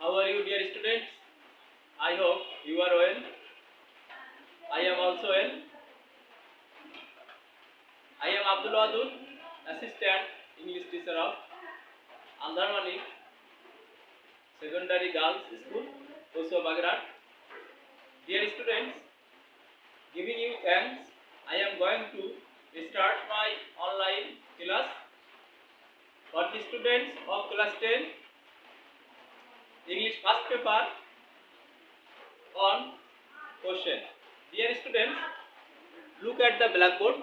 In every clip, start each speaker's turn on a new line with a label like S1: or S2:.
S1: How are you, dear students? I hope you are well. I am also well. I am Abdul Wadud, Assistant English Teacher of Andharmani Secondary Girls School, Koso Bagrat. Dear students, giving you thanks, I am going to start my online class for the students of class 10 English first paper on question. Dear students, look at the blackboard.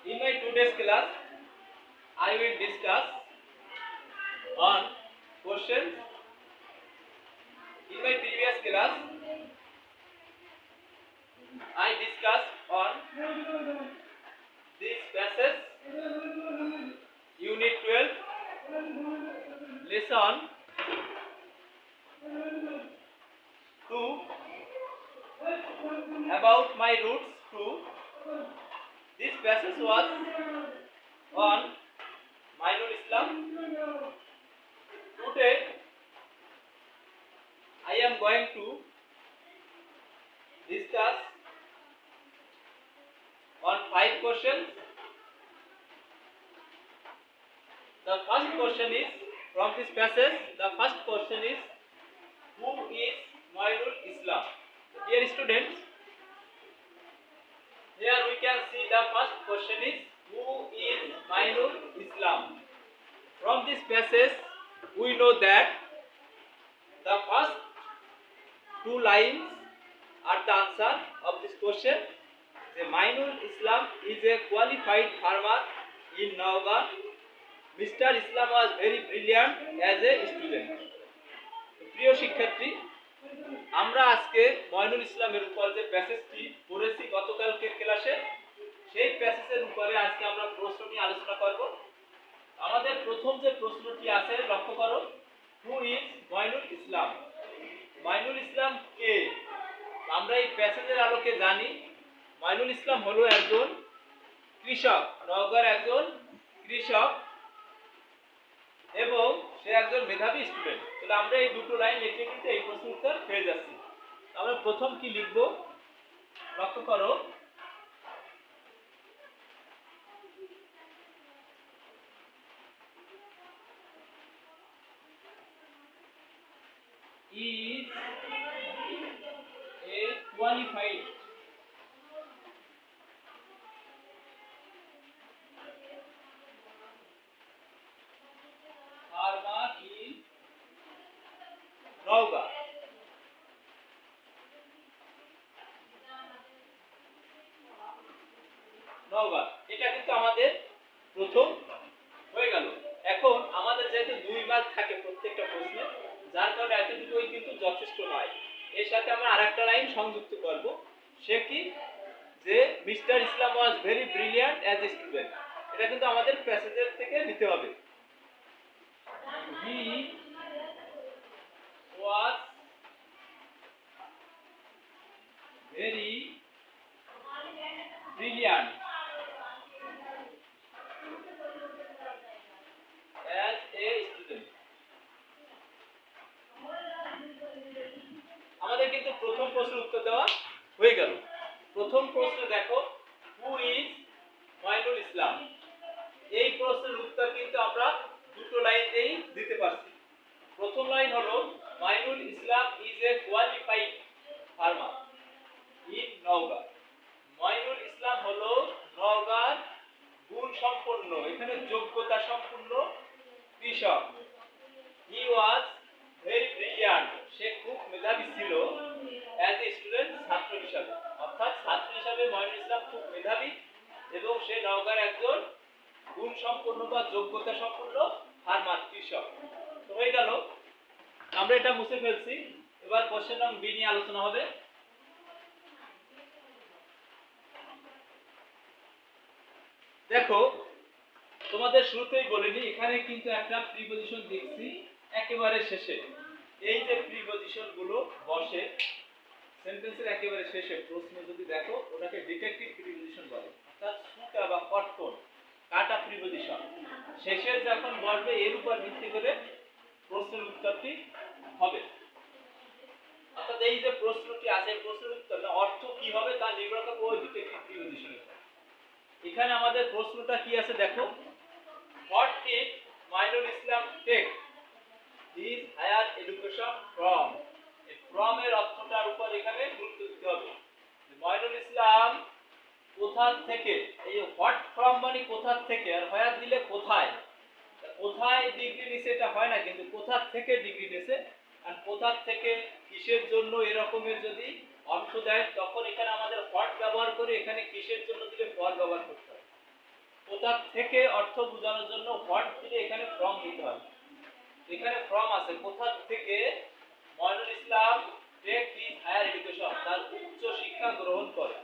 S1: In my today's class, I will discuss on questions. In my previous class, I discussed on this passage, Unit 12, Lesson 2, about my roots 2. This passage was on Mainul Islam. Today, I am going to discuss on 5 questions. The first question is from this passage. The first question is, who is Mainul Islam? Dear students, here we can see the first question is, who is Mainul Islam? From this passage, we know that the first 2 lines are the answer of this question. The Mainul Islam is a qualified farmer in Nawgar. Mr. Islam was very brilliant as a student. প্রিয় শিক্ষার্থী, আমরা আজকে মঈনুল ইসলামের উপর যে প্যাসেজটি পড়েছি গতকালকের ক্লাসে, সেই প্যাসেজের উপরে আজকে আমরা প্রশ্ন নিয়ে আলোচনা করব। আমাদের প্রথম যে প্রশ্নটি আছে লক্ষ্য করো, হু ইজ মঈনুল ইসলাম? মঈনুল ইসলাম কে? আমরা এই প্যাসেজের আলোকে জানি মঈনুল ইসলাম হলো একজন কৃষক, নওগাঁর একজন কৃষক এবং সে একজন মেধাবী স্টুডেন্ট। তাহলে আমরা এই দুটো লাইন লিখে কিন্তু এই প্রশ্নের উত্তর পেয়ে যাচ্ছি। আমরা প্রথম কি লিখব লক্ষ্য করো, is a qualified farmer in Nawgar. Naogaon, এটা কিন্তু আমাদের প্রথম হয়ে গেল। এখন আমাদের যেহেতু 2 মার্ক থাকে প্রত্যেকটা প্রশ্নে, যার কারণে এতটুকুই কিন্তু যথেষ্ট নয়। এর সাথে আমরা আরেকটা লাইন সংযুক্ত করব। সে কি? যে mister Islam was very brilliant as a student. এটা কিন্তু আমাদের প্যাসেজের থেকে নিতে হবে। He was very brilliant as a student. আমাদের কিন্তু প্রথম প্রশ্নের উত্তর দেওয়া হয়ে গেল। প্রথম প্রশ্ন দেখো, হু ইজ মঈনুল ইসলাম? এই প্রশ্নের উত্তর কিন্তু আমরা দুটো লাইনেই দিতে পারছি। প্রথম লাইন হলো, Mainul Islam is a qualified farmer in Naogaon. Mainul Islam হলো নওগাঁর গুণ সম্পন্ন, এখানে যোগ্যতা সম্পন্ন কৃষক। হি ওয়াজ ভেরি ব্রিলিয়ান্ট, সে খুব মেধাবী ছিল অ্যাজ এ স্টুডেন্ট, ছাত্র হিসাবে। অর্থাৎ ছাত্র হিসাবে মঈনুল ইসলাম খুব মেধাবী এবং সে নওগাঁর একজন গুণ সম্পন্ন বা যোগ্যতা সম্পন্ন ফার্মার, কৃষক। তো হয়ে গেল, আমরা এটা মুছে ফেলছি। এবার কোশ্চেন নং বি নিয়ে আলোচনা হবে। দেখো, তোমাদের শুরুতেই বলিনি, এখানে কিন্তু একটা প্রিপজিশন দেখছি একেবারে শেষে। এই যে প্রিপজিশন গুলো বসে সেন্টেন্সের একেবারে শেষে, প্রশ্ন যদি দেখো ওটাকে ডিটেকটিভ প্রিপজিশন বলে, অর্থাৎ সুতা বা কটকন। কাটা প্রিপোজিশন শেষের যখন বসবে এর উপর ভিত্তি করে প্রশ্নের উত্তরটি হবে। অর্থাৎ এই যে প্রশ্নটি আছে প্রশ্নের উত্তর অর্থ কি হবে তা নির্ভর করবে ওই দুটো প্রিপোজিশনের উপর। এখানে আমাদের প্রশ্নটা কি আছে দেখো, what did Mainul Islam take his higher education from. এই ফ্রম এর অর্থটার উপর এখানে গুরুত্ব দিতে হবে। মাইনুল ইসলাম কোথা থেকে, এই হোয়াট ফ্রম মানে কোথা থেকে, আর হোয়ার দিলে কোথায়, কোথায় ডিগ্রি নিছে এটা হয় না, কিন্তু কোথা থেকে ডিগ্রি নিছে আর কোথা থেকে কিসের জন্য এরকমের যদি অর্থ দেয় তখন এখানে আমাদের হোয়াট ব্যবহার করে এখানে কিসের জন্য দিলে ফর ব্যবহার করতে হয়। কোথা থেকে অর্থ বোঝানোর জন্য হোয়াট দিলে এখানে ফ্রম দিতে হয়। এখানে ফ্রম আছে, কোথা থেকে Mainul Islam take his higher education, তার উচ্চ শিক্ষা গ্রহণ করে।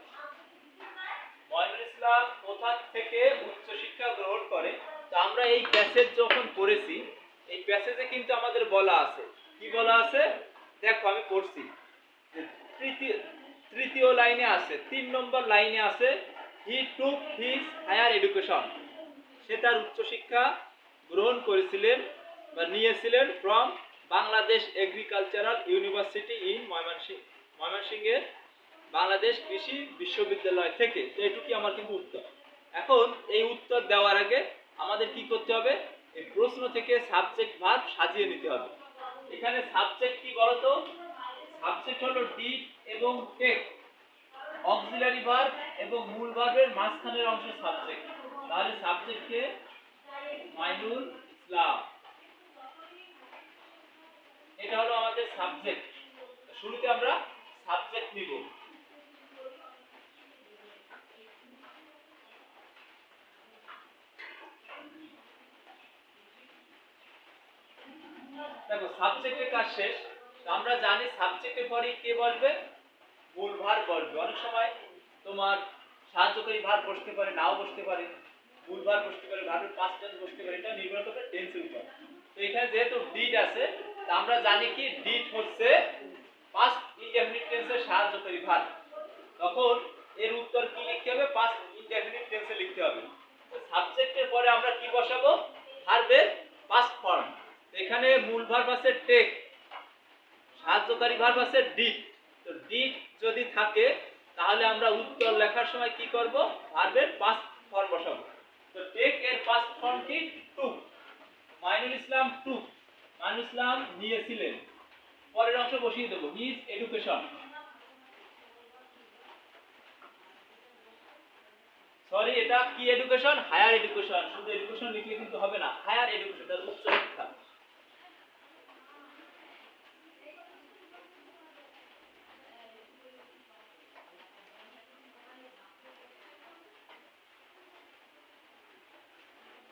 S1: মাইনুল ইসলাম কোথা থেকে উচ্চ শিক্ষা গ্রহণ করে। তো আমরা এই প্যাসেজ যখন পড়েছি এই প্যাসেজে কিন্তু আমাদের বলা আছে, কি বলা আছে দেখো আমি পড়ছি, তৃতীয় লাইনে আছে, 3 নম্বর লাইনে আছে হি টুক হিজ হায়ার এডুকেশন, সে তার উচ্চ শিক্ষা গ্রহণ করেছিলেন বা নিয়েছিলেন from Bangladesh agricultural university in ময়মনসিংহের বাংলাদেশ কৃষি বিশ্ববিদ্যালয় থেকে। তো এটুকুই আমার কিন্তু উত্তর। এখন এই উত্তর দেওয়ার আগে আমাদের কি করতে হবে, এই প্রশ্ন থেকে সাবজেক্ট ভার্ব সাজিয়ে নিতে হবে। এখানে সাবজেক্ট কি বলতো, সাবজেক্ট হলো ডিড এবং টেক, অক্সিলারি ভার্ব এবং মূল ভার্বের মাঝখানের অংশ সাবজেক্ট। তাহলে সাবজেক্টকে মাইনুল ইসলাম, এটা হলো আমাদের সাবজেক্ট। শুরুতে আমরা সাবজেক্ট নিব। দেখো সাবজেক্টের কাজ শেষ। আমরা জানি সাবজেক্টের পরে কে বসবে, মূল ভার্ব বসবে। অনেক সময় তোমার সাহায্যকারী ভার্ব বসতে পারে, নাও বসতে পারে, মূল ভার্ব বসতে পারে, ভার্বের পাস্ট টেন্স বসতে পারে, এটা নির্ভর করে টেন্সের উপর। তো এখানে যেহেতু ডিড আছে তা আমরা জানি কি ডিড হচ্ছে পাস্ট ইনডেফিনিট টেন্সের সাহায্যকারী ভার্ব। তখন এর উত্তর কি লিখতে হবে, পাস্ট ইনডেফিনিট টেন্সে লিখতে হবে। তো সাবজেক্টের পরে আমরা কি বসাবো, ভার্বের পাস্ট ফর্ম। এখানে মূল ভার্ব আছে টেক, সাহায্যকারী ভার্ব আছে ডিড। তো ডিড যদি থাকে তাহলে আমরা উত্তর লেখার সময় কি করব, ভার্বের পাস্ট ফর্ম বসাবো। তো টেক এর পাস্ট ফর্ম কি টুক, মাইনুল ইসলাম টুক, মাইনুল ইসলাম নিয়েছিলেন। পরের অংশ বসিয়ে দেব হিজ এডুকেশন, সরি এটা কি এডুকেশন, হায়ার এডুকেশন। শুধু এডুকেশন লিখলে কিন্তু হবে না, হায়ার এডুকেশন তার উচ্চ শিক্ষা।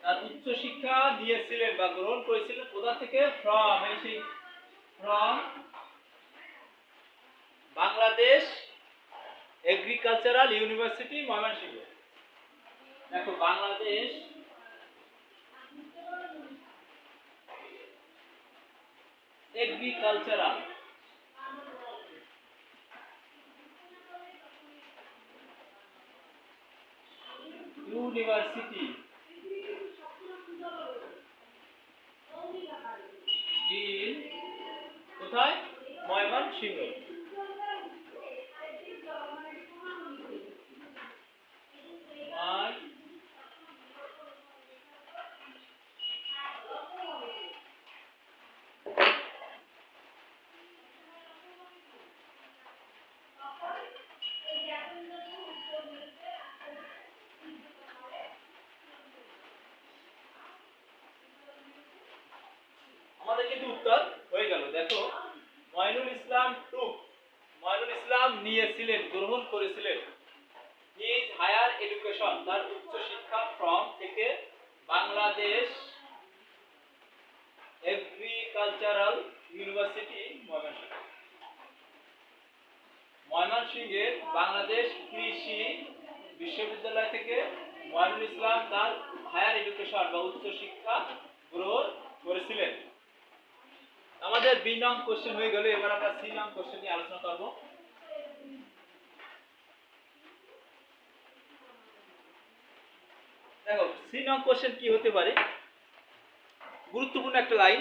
S1: তার উচ্চ শিক্ষা নিয়েছিলেন বা গ্রহণ করেছিলেন কোথা থেকে, ফ্রম, এই সেই from Bangladesh agricultural university Mymensingh. দেখো বাংলাদেশ এগ্রিকালচারাল ইউনিভার্সিটি ইন কোথায়, ময়মনসিংহ। আমাদের কিন্তু উত্তর হয়ে গেল। দেখো মাইনুল ইসলাম টুক, মাইনুল ইসলাম নিয়েছিলেন, গ্রহণ করেছিলেন, হিজ হায়ার এডুকেশন, তার উচ্চ শিক্ষা, ফ্রম থেকে বাংলাদেশ এগ্রিকালচারাল ইউনিভার্সিটি ময়মনসিংহ। ময়মনসিংহের বাংলাদেশ কৃষি বিশ্ববিদ্যালয় থেকে মাইনুল ইসলাম তার হায়ার এডুকেশন বা উচ্চ শিক্ষা গ্রহণ করেছিলেন। আমাদের বি নং কোশ্চেন হয়ে গেল। এবার আমরা সি নং কোশ্চেন নিয়ে আলোচনা করব। দেখো 3 নং কোশ্চেন কি হতে পারে, গুরুত্বপূর্ণ একটা লাইন।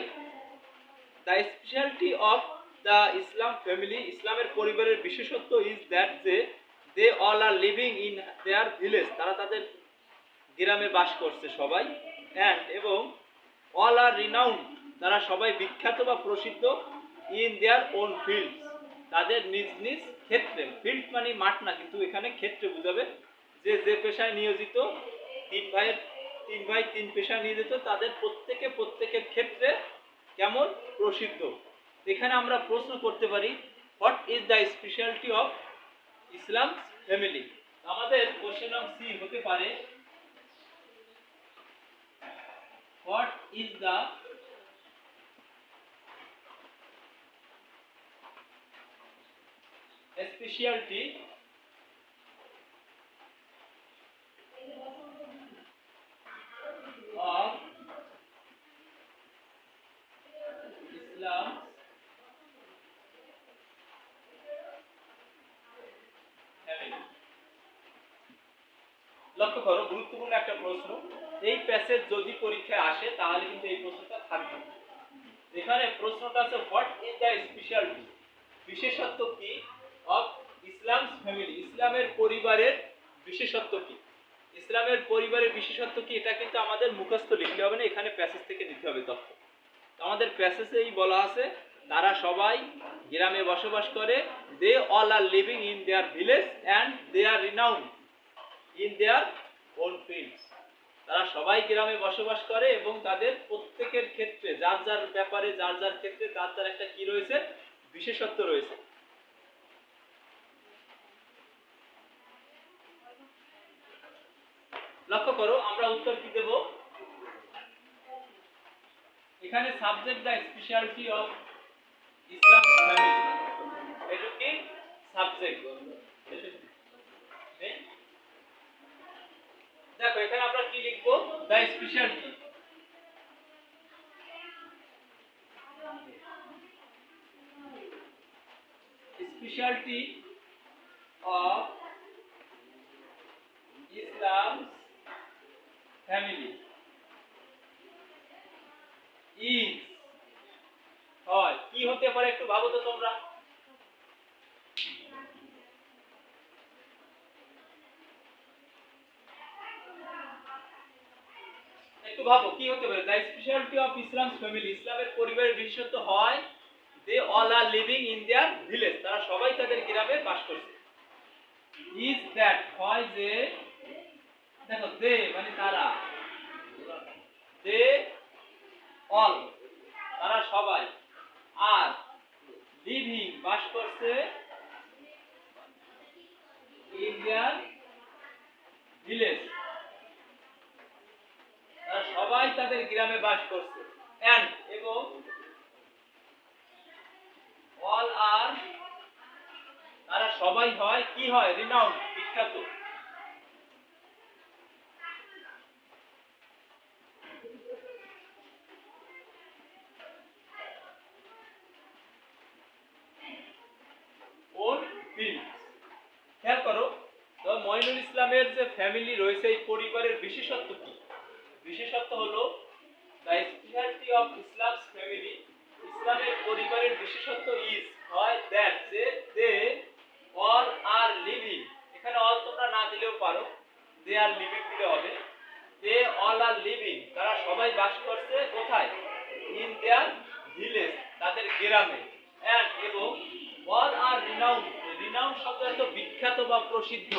S1: The speciality of the Islam family, ইসলামের পরিবারের বিশেষত্ব is that they all are living in their village, তারা তাদের গ্রামে বাস করছে সবাই, এবং অল আর রিনাউন্ড, তারা সবাই বিখ্যাত বা প্রসিদ্ধ, ইন দেয়ার ওন ফিল্ডস, তাদের নিজ নিজ ক্ষেত্রে। ফিল্ড মানে মাঠ না, কিন্তু এখানে ক্ষেত্রে বোঝাবে, যে যে পেশায় নিয়োজিত, তিন ভাই তিন পেশায় নিয়োজিত, তাদের প্রত্যেকের ক্ষেত্রে কেমন প্রসিদ্ধ। এখানে আমরা প্রশ্ন করতে পারি, what is the speciality of Islam family. আমাদের কোশ্চেন নং সি হতে পারে, what is the speciality of Islam family। লক্ষ্য করো, গুরুত্বপূর্ণ একটা প্রশ্ন। এই প্যাসেজ যদি পরীক্ষায় আসে তাহলে কিন্তু এই প্রশ্নটা থাকবে। এখানে প্রশ্নটা আছে, হোয়াট ইজ দ্য স্পেশালিটি, বিশেষত্ব কি, অফ ইসলাম ফ্যামিলি, ইসলামের পরিবারের বিশেষত্ব কি। ইসলামের পরিবারের বিশেষত্ব কি, এটা কিন্তু আমাদের মুখস্থ লিখতে হবে না, এখানে প্যাসেজ থেকে নিতে হবে তথ্য। আমাদের প্যাসেজেই বলা আছে, তারা সবাই গ্রামে বসবাস করে, they all are living in their village and they are renowned in their own fields, তারা সবাই গ্রামে বসবাস করে এবং তাদের প্রত্যেকের ক্ষেত্রে, যার যার ব্যাপারে, যার যার ক্ষেত্রে তার তার একটা কি রয়েছে, বিশেষত্ব রয়েছে। লক্ষ্য করো, আমরা উত্তর কি দেব, এখানে subject the speciality of Islam family, এটা কি সাবজেক্ট। দেখো এখানে আমরা কি লিখবো, the speciality, speciality of Islam family is, হয় কি হতে পারে, একটু ভাবো তো তোমরা। একটু ভাবো কি হতে পারে, the speciality of Islam family, ইসলামের পরিবারের বিশেষত্ব হয়, they all are living in their village, তারা সবাই তাদের গ্রামে বাস করছে। ইজ দ্যাট, হয় যে, দেখো দে মানে তারা, দে অল তারা সবাই, আর লিভিং বাস করছে, ইন দেয়ার ভিলেজ, তারা সবাই তাদের গ্রামে বাস করছে, এন্ড এবং অল আর, তারা সবাই হয় কি হয়, রিনাউন্ড বিখ্যাত। ওন ফিল্ডস, খেয়াল করো তো, মঈনুল ইসলামের যে ফ্যামিলি রয়েছে, এই পরিবারের বিশেষত্ব কি, বিশেষত্ব হলো the speciality of Islams family, ইসলামের পরিবারের বিশেষত্ব ইজ, হয় দ্যাট, যে দে অল আর লিভিং, এখানে অল তোমরা না দিলেও পারো, দে আর লিভিং দিলে হবে, দে অল আর লিভিং, তারা সবাই বাস করছে কোথায়, ইন দেয়ার ভিলেজ, তাদের গ্রামে, এন্ড এবং অল আর রিনাউন্ড, রিনাউন্ড শব্দ অর্থ বিখ্যাত বা প্রসিদ্ধ,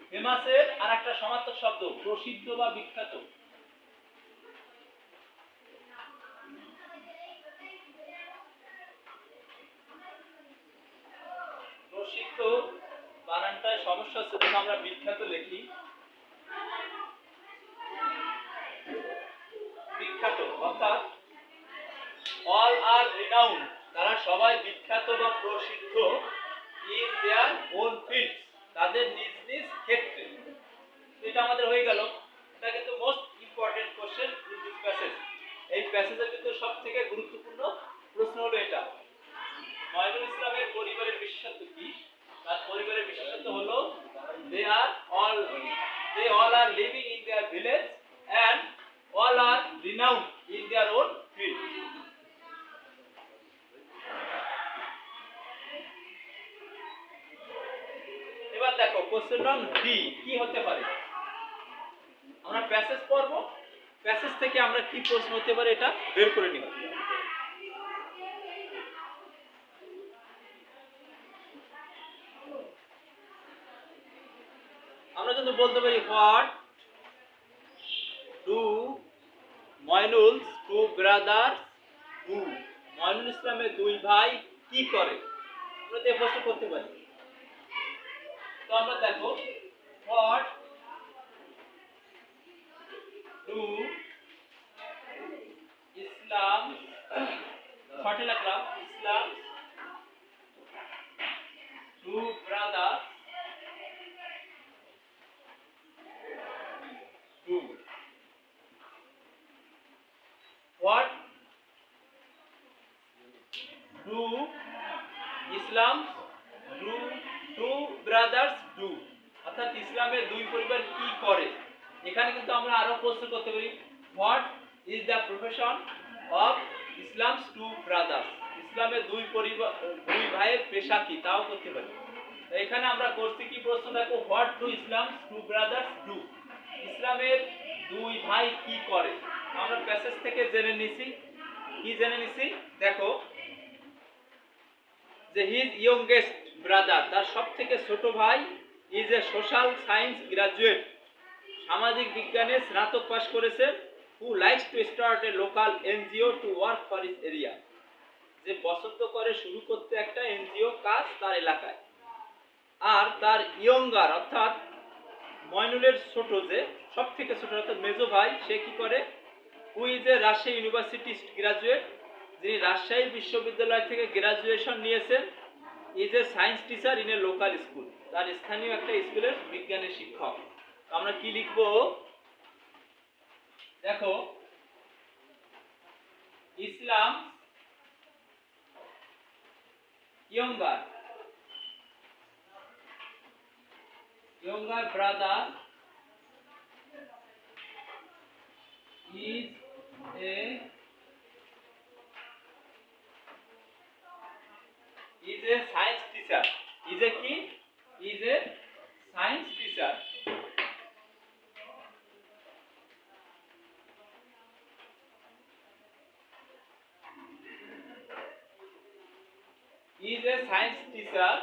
S1: ফেমাসের আর একটা সমার্থক শব্দ, প্রসিদ্ধ বা বিখ্যাত। প্রসিদ্ধ বানানটায় সমস্যা হচ্ছে, যখন আমরা বিখ্যাত লিখি, বিখ্যাত অর্থাৎ অল আর রিনাউন্ড, তারা সবাই বিখ্যাত বা প্রসিদ্ধ, ইন দেয়ার ওন ফিল্ডস, তাদের নিজ নিজ ক্ষেত্রে। এটা আমাদের হয়ে গেল, এটা কিন্তু most important question in this passage. এই প্যাসেজের কিন্তু সবথেকে গুরুত্বপূর্ণ প্রশ্ন হলো এটা, মঈনুল ইসলামের পরিবারের বিশেষত্ব কি, তার পরিবারের বিশেষত্ব হলো they all are living in their এবার দেখো কোশ্চেন নং ডি কি হতে পারে। আমরা প্যাসেজ পড়ব, প্যাসেজ থেকে আমরা কি প্রশ্ন হতে পারে এটা বের করে নিব। আমরা কিন্তু বলতে পারি what do Mainul's two brothers do. Mainul ইসলামের দুই ভাই কি করে, আমরা এই প্রশ্ন করতে পারি। তো আমরা দেখো হোয়াট ডু ইসলাম, শর্টে লিখলাম Islam two brother do. What do Islam do two brothers do, অর্থাৎ ইসলামের দুই পরিবার কি করে। এখানে কিন্তু আমরা আরো প্রশ্ন করতে পারি what is the profession of Islam's two brothers, ইসলামের দুই পরিবার দুই ভাইয়ের পেশা কি, তাও করতে পারি। এখানে আমরা করছি কি প্রশ্ন, দেখো what do Islam's two brothers do, ইসলামের দুই ভাই কি করে। আমরা প্যাসেজ থেকে জেনে নিছি, কি জেনে নিছি দেখো যে হিজ ইয়ংগেস্ট ব্রাদার, তার সবথেকে ছোট ভাই, is a social science graduate, সামাজিক বিজ্ঞানে স্নাতক পাশ করেছে, who likes to start A local NGO to work for his area, যে পছন্দ করে শুরু করতে একটা এনজিও কাজ তার এলাকায়। আর তার ইয়ঙ্গার অর্থাৎ ময়নুলের ছোট, যে সবথেকে ছোট অর্থাৎ মেজো ভাই, সে কি করে, who is a Rajshahi university graduate, যিনি রাজশাহী বিশ্ববিদ্যালয় থেকে গ্রাজুয়েশন নিয়েছেন, is a science teacher in a local school, তার স্থানীয় একটা স্কুলের বিজ্ঞানের শিক্ষক। আমরা কি লিখব দেখো ইসলাম younger brother is a science teacher, is a কি, is a science teacher, is a science teacher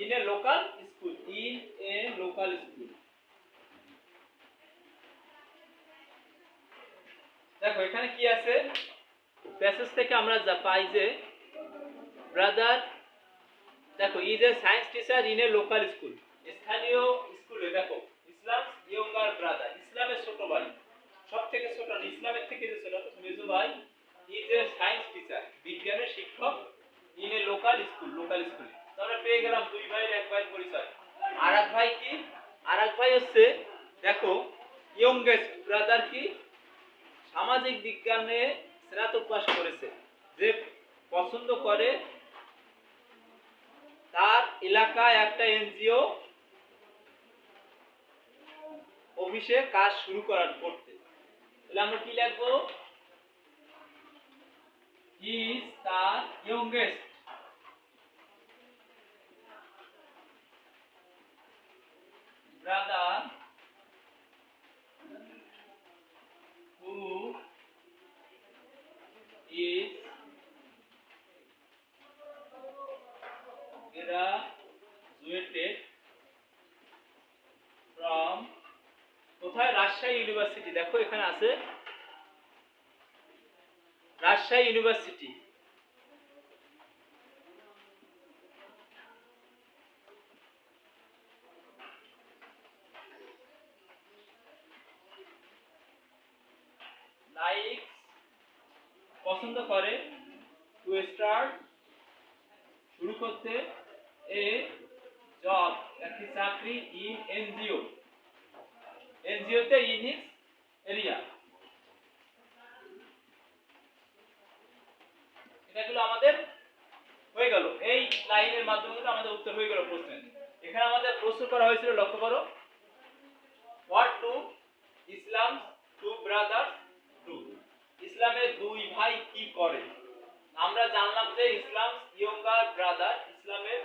S1: in a local school, in a local school। দেখো এখানে কি আছে, প্যাসেজ থেকে আমরা যা পাই যে ব্রাদার, দেখো is a science teacher in a local school, স্থানীয় স্কুলে, দেখো ইসলাম ইয়ঙ্গার ব্রাদার, ইসলামের ছোট ভাই, সব থেকে ছোট, ইসলামের থেকে যে ছোট মেজো ভাই, ইজ এ সায়েন্স টিচার, বিজ্ঞানের শিক্ষক, in a local school, local স্কুলে। আমরা পেয়ে গেলাম দুই ভাইয়ের এক ভাইয়ের পরিচয়। আর এক ভাই কি, আর এক ভাই হচ্ছে দেখো ইয়ংগেস্ট ব্রাদার কি, সামাজিক বিজ্ঞানে স্নাতক পাশ করেছে, যে পছন্দ করে তার এলাকায় একটা এনজিও অফিসে কাজ শুরু করতে। তাহলে আমরা কি লিখবো, ইজ তার youngest brother who is graduated from, কোথায়, রাজশাহী ইউনিভার্সিটি, দেখো এখানে আছে রাজশাহী ইউনিভার্সিটি। লাইক পছন্দ করে, টু স্টার্ট শুরু করতে, এ জব একটি চাকরি, ইন এনজিও এনজিওতে, ইন হিজ এরিয়া। এটাগুলো আমাদের হয়ে গেল, এই লাইনের মাধ্যমে আমাদের উত্তর হয়ে গেল প্রশ্নের। এখানে আমাদের প্রশ্ন করা হয়েছিল, লক্ষ্য করো, what do Islam two brothers do, ইসলামের দুই ভাই কি করে? আমরা জানলাম যে ইসলাম ইয়ঙ্গার ব্রাদার, ইসলামের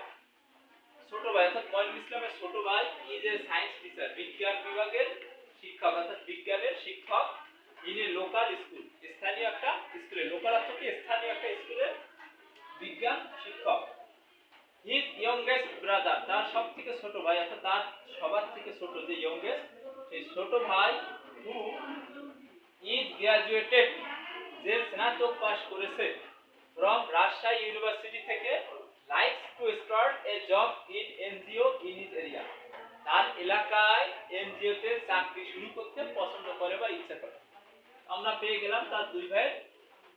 S1: ছোট ভাই অর্থাৎ মঈনুল ইসলামের ছোট ভাই ইজ এ সায়েন্স টিচার, বিজ্ঞান বিভাগের শিক্ষক অর্থাৎ বিজ্ঞানের শিক্ষক। ইন এ লোকাল স্কুল, স্থানীয় একটা স্কুলে, লোকাল অর্থ কি স্থানীয় একটা স্কুলে বিজ্ঞান শিক্ষক। হিজ ইয়ংগেস্ট ব্রাদার, তার সবথেকে ছোট ভাই অর্থাৎ তার সবার থেকে ছোট যে ইয়ংগেস্ট, সেই ছোট ভাই হু ইজ গ্রাজুয়েটেড, যে স্নাতক পাস করেছে, ফ্রম রাজশাহী ইউনিভার্সিটি থেকে, likes to start A job in NGO in his area, তার এলাকায় এনজিও তে চাকরি শুরু করতে পছন্দ করে বা ইচ্ছা করে। আমরা পেয়ে গেলাম তার দুই ভাইয়ের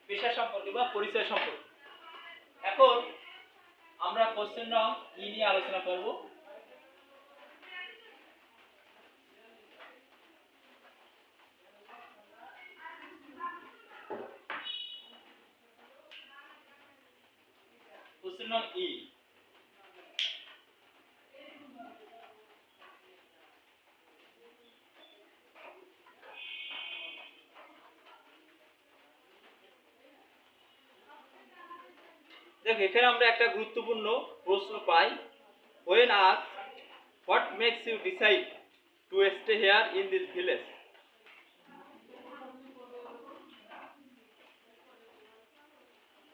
S1: পেশা সম্পর্কে বা পরিচয় সম্পর্কে। এখন আমরা কোশ্চেন নং ই নিয়ে আলোচনা করব। কোশ্চেন নং ই, দেখো এখানে আমরা একটা গুরুত্বপূর্ণ প্রশ্ন পাই। When asked, what makes you decide to stay here in this village?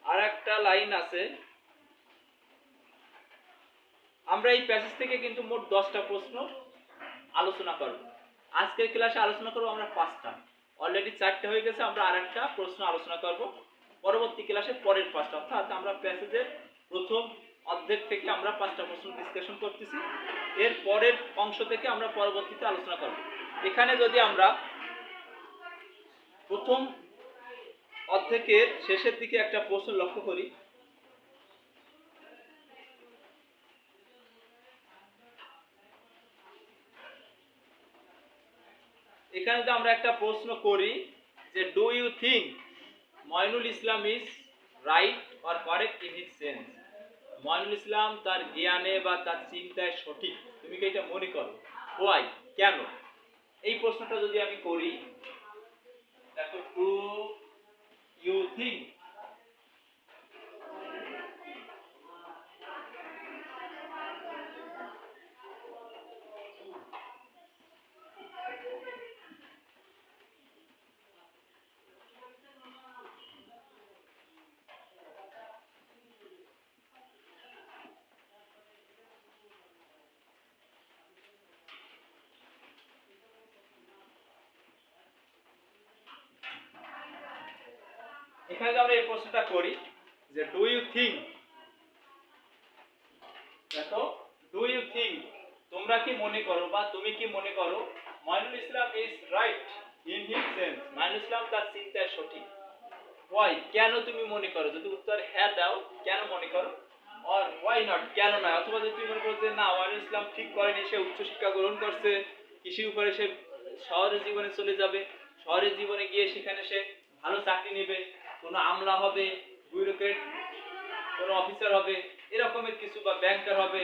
S1: আর একটা লাইন আছে, আমরা এই প্যাসেজ থেকে কিন্তু মোট 10টা প্রশ্ন আলোচনা করব। আজকের ক্লাসে আলোচনা করব আমরা 5টা, অলরেডি 4টে হয়ে গেছে, আমরা আরেকটা প্রশ্ন আলোচনা করব পরবর্তী ক্লাসে পরের 5টা, অর্থাৎ আমরা প্যাসেজের প্রথম অর্ধেক থেকে আমরা 5টা প্রশ্ন ডিসকাশন করতেছি, এর পরের অংশ থেকে আমরা পরবর্তীতে আলোচনা করব। এখানে যদি আমরা প্রথম অর্ধেকের শেষের দিকে একটা প্রশ্ন লক্ষ্য করি, এখানে যদি আমরা একটা প্রশ্ন করি যে do you think Mainul Islam is right or correct in his sense, Mainul Islam তার জ্ঞানে বা তার চিন্তায় সঠিক, তুমি কি এটা মনে করো? হোয়াই, কেন? এই প্রশ্নটা যদি আমি করি, দেখো ডু ইউ থিঙ্ক, এখানে যদি আমরা এই প্রশ্নটা করি যে ডু ইউ থিঙ্ক, দেখো ডু ইউ থিঙ্ক, তোমরা কি মনে করো বা তুমি কি মনে করো Mainul Islam is right in his sense, Mainul Islam তার চিন্তায় সঠিক। হোয়াই, কেন তুমি মনে করো? যদি উত্তর হ্যাঁ দাও, কেন মনে করো, অর হোয়াই নট, কেন নয়। অথবা যদি তুমি মনে করো যে না, মঈনুল ইসলাম ঠিক করেনি, সে উচ্চশিক্ষা গ্রহণ করছে, কৃষির উপরে সে শহরের জীবনে চলে যাবে, শহরের জীবনে গিয়ে সেখানে সে ভালো চাকরি নেবে, কোনো আমলা হবে, ব্যুরোক্রেট, কোনো অফিসার হবে, এরকমের কিছু, বা ব্যাংকার হবে,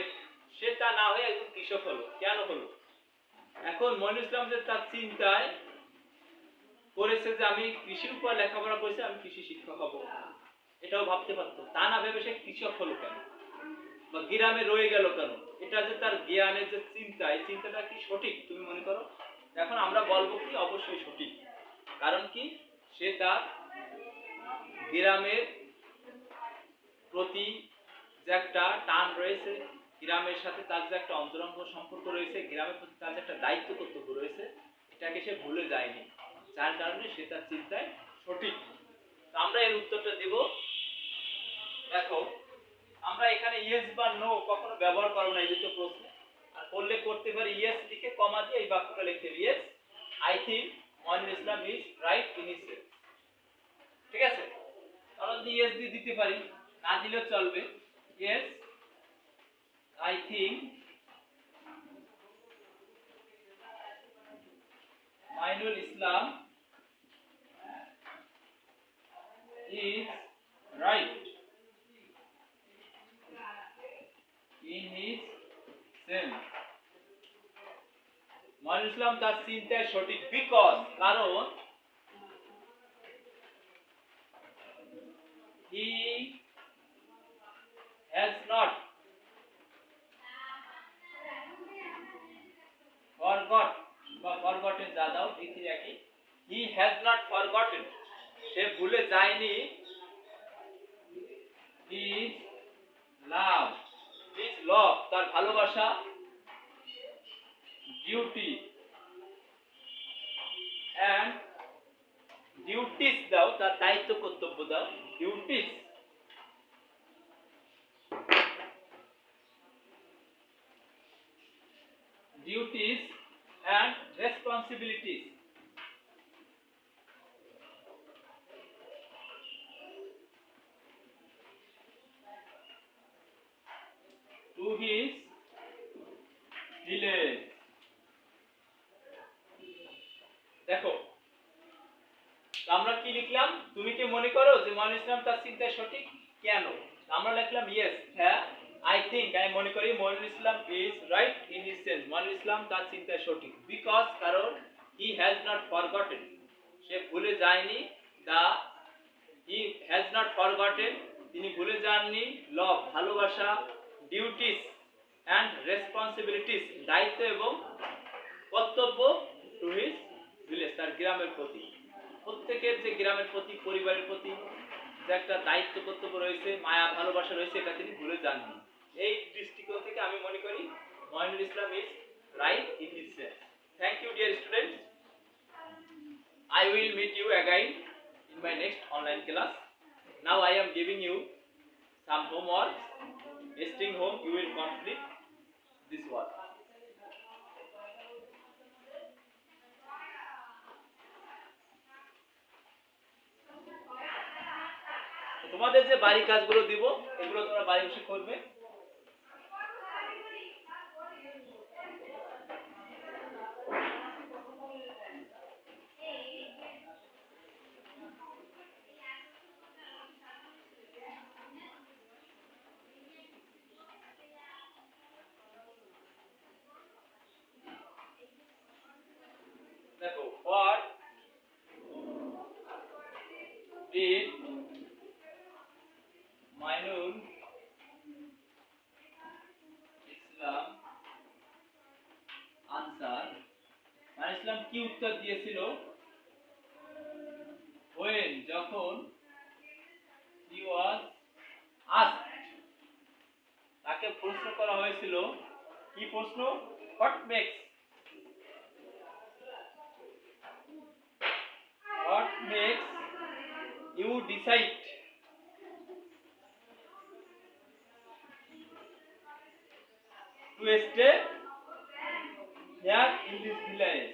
S1: সে তা না হয়ে একজন কৃষক হলো, কেন হলো? এখন মঈনুল ইসলাম যে তার চিন্তায় করেছে যে আমি কৃষির উপর লেখাপড়া করেছি, আমি কৃষি শিক্ষক হব, এটাও ভাবতে পারতো, তা না ভেবে সে কৃষক হলো কেন, বা গ্রামে রয়ে গেল কেন? এটা যে তার জ্ঞানের যে চিন্তা, এই চিন্তাটা কি সঠিক তুমি মনে করো? এখন আমরা বলবো কি অবশ্যই সঠিক। কারণ কি, সে তার গ্রামের প্রতি যে একটা টান রয়েছে, গ্রামের সাথে তার যে একটা অন্তরঙ্গ সম্পর্ক রয়েছে, গ্রামের প্রতি তার যে একটা দায়িত্ব কর্তব্য রয়েছে, এটাকে সে ভুলে যায়নি, যার কারণে সে তার চিন্তায় সঠিক। তো আমরা এর উত্তরটা দেব। দেখো আমরা এখানে ইয়েস বা নো কখনো ব্যবহার করব না এই দুটো প্রশ্নে, আর করলে করতে পারি ইয়েস লিখে কমা দিয়ে এই বাক্যটা লিখতে হবে, yes I think Moinul Islam is right in his sense. ঠিক আছে, তাহলে যদি ইয়েস দিয়ে দিতে পারি, না দিলেও চলবে, yes I think Moinul Islam is right in his sense, Mainul Islam তার চিন্তায় সঠিক, বিকজ, কারণ he has not forgot বা forgotten যা দাও দেখি একই he has not forgotten সে ভুলে যায়নি his love his love তার ভালোবাসা duty and duties দাও তার দায়িত্ব কর্তব্য দাও duties and responsibilities to his village দেখো আমরা কি লিখলাম তুমি কি মনে করো যে মঈনুল ইসলাম তার চিন্তায় সঠিক কেন আমরা লিখলাম ইয়েস হ্যাঁ আই থিংক আমি মনে করি Mainul Islam is right in his sense Mainul Islam তার চিন্তায় সঠিক বিকজ কারণ হি হ্যাজ নট ফরগটেন সে ভুলে যায়নি the he has not forgotten তিনি ভুলে যাননি লভ ভালোবাসা ডিউটিস এন্ড রেসপন্সিবিলিটিস দায়িত্ব এবং কর্তব্য টু হিজ ভিলেজ তার গ্রামের প্রতি প্রত্যেকের যে গ্রামের প্রতি পরিবারের প্রতি যে একটা দায়িত্ব কর্তব্য রয়েছে মায়া ভালোবাসা রয়েছে এটা তিনি ভুলে যাননি এই দৃষ্টিকোণ থেকে আমি মনে করি Mainul Islam is right in his sense thank you dear students I will meet you again in my next online class. Now I am giving you some homework. Staying home, you will complete this work. তোমাদের যে বাড়ি কাজগুলো দিব এগুলো তোমরা বাড়ি বসে করবে দেখো what did Mainul Islam answer Mainul Islam কি উত্তর দিয়েছিল when যখন he was asked তাকে প্রশ্ন করা হয়েছিল কি প্রশ্ন what makes you decide to stay here in this village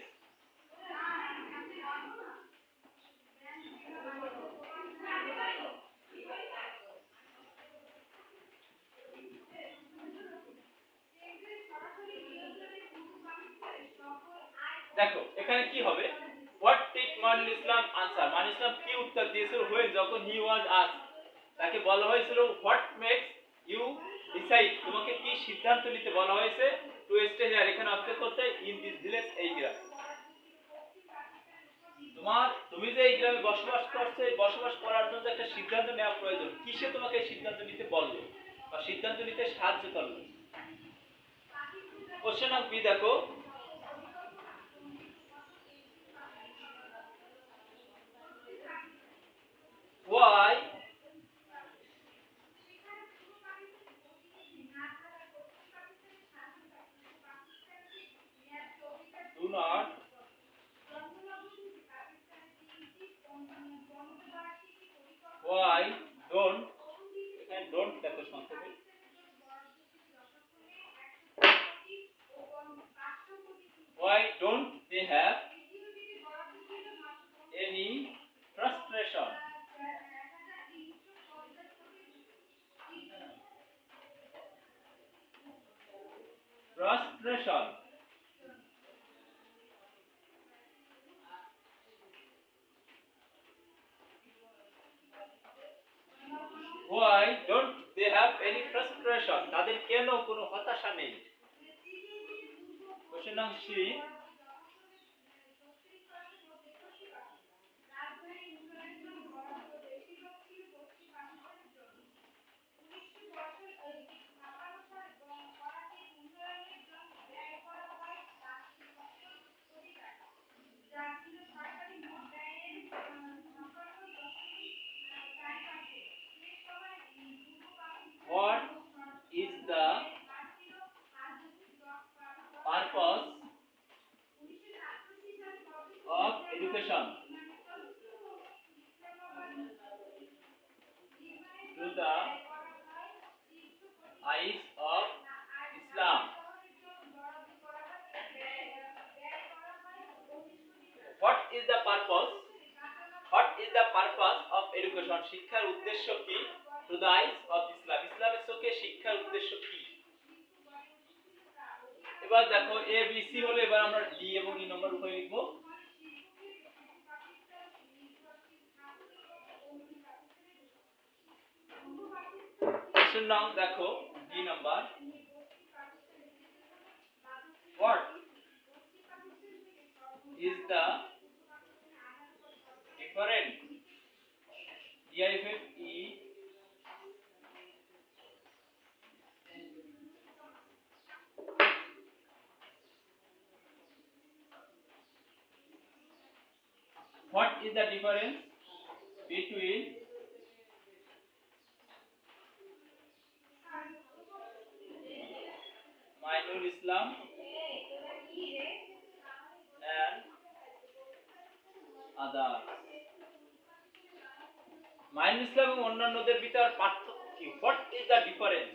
S1: দেখো এখানে কি হবে what did Mainul Islam answer Mainul Islam কি উত্তর দিয়েছিল when যখন he was asked তাকে বলা হয়েছিল what makes you decide তোমাকে কি সিদ্ধান্ত নিতে বলা হয়েছে to stay here এখানে অপেক্ষা করতে in this village এই গ্রামে তুমি যে এই গ্রামে বসবাস করছো বসবাস করার জন্য একটা সিদ্ধান্ত নেওয়া প্রয়োজন কিসে তোমাকে এই সিদ্ধান্ত নিতে বললো বা সিদ্ধান্ত নিতে সাহায্য করলো কোশ্চেন অফ বি দেখো why do not why don't and don't দেখো সংক্ষেপে why don't they have any frustration why don't they have any frustration তাদের কেন কোনো হতাশা নেই question number C of education, শিক্ষার উদ্দেশ্য কি? To the eyes of Islam, ইসলামের চোখে শিক্ষার উদ্দেশ্য কি? এবার দেখো এ বি সি হলো, এবার আমরা ডি এবং ই নম্বর উভয় লিখব। কোশ্চেন নাম দেখো D number, what is the difference DIFE what is the difference between Mainul Islam and others? Mainul Islam এবং অন্যান্যদের ভিতর পার্থক্য কি? What is the difference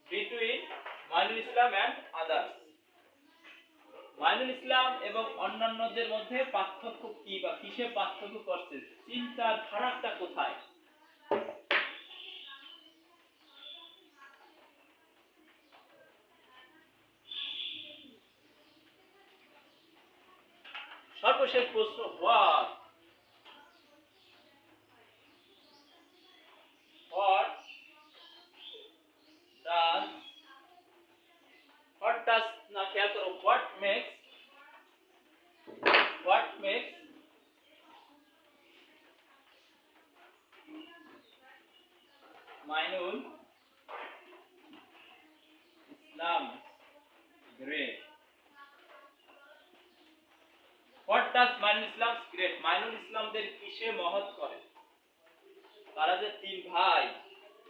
S1: between Mainul Islam and others? Mainul Islam এবং অন্যান্যদের মধ্যে পার্থক্য কি বা কিসে পার্থক্য করছে? চিন্তার ধারাটা কোথায়? সর্বশেষ প্রশ্ন, what does না খেয়াল করো, what makes Mainul Islam great? What does Mainul Islam great? Mainul ইসলামদের কিসে মহৎ করে? তারা যে তিন ভাই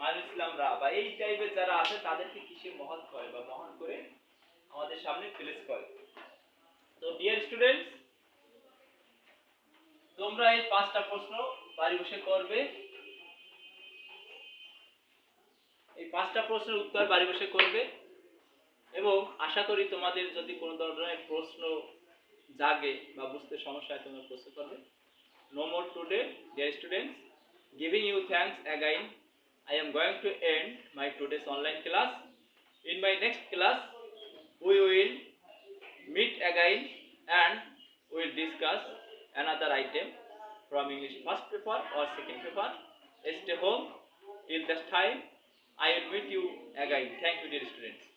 S1: মাইনুল ইসলামরা বা এই টাইপের যারা আছে তাদেরকে কিসে মহৎ করে বা মহান করে আমাদের সামনে প্লেস করে? তো ডিয়ার স্টুডেন্টস, তোমরা এই পাঁচটা প্রশ্ন বাড়ি বসে করবে। এই পাঁচটা প্রশ্নের উত্তর বাড়ি বসে করবে এবং আশা করি তোমাদের যদি কোনো ধরনের প্রশ্ন জাগে বা বুঝতে সমস্যা হয় তোমরা প্রশ্ন করবে। No more today, dear students. Giving you thanks again. I am going to end my today's online class. In my next class, we will meet again and we will discuss another item from English first paper or second paper. Stay home till that time. I will meet you again. Thank you, dear students.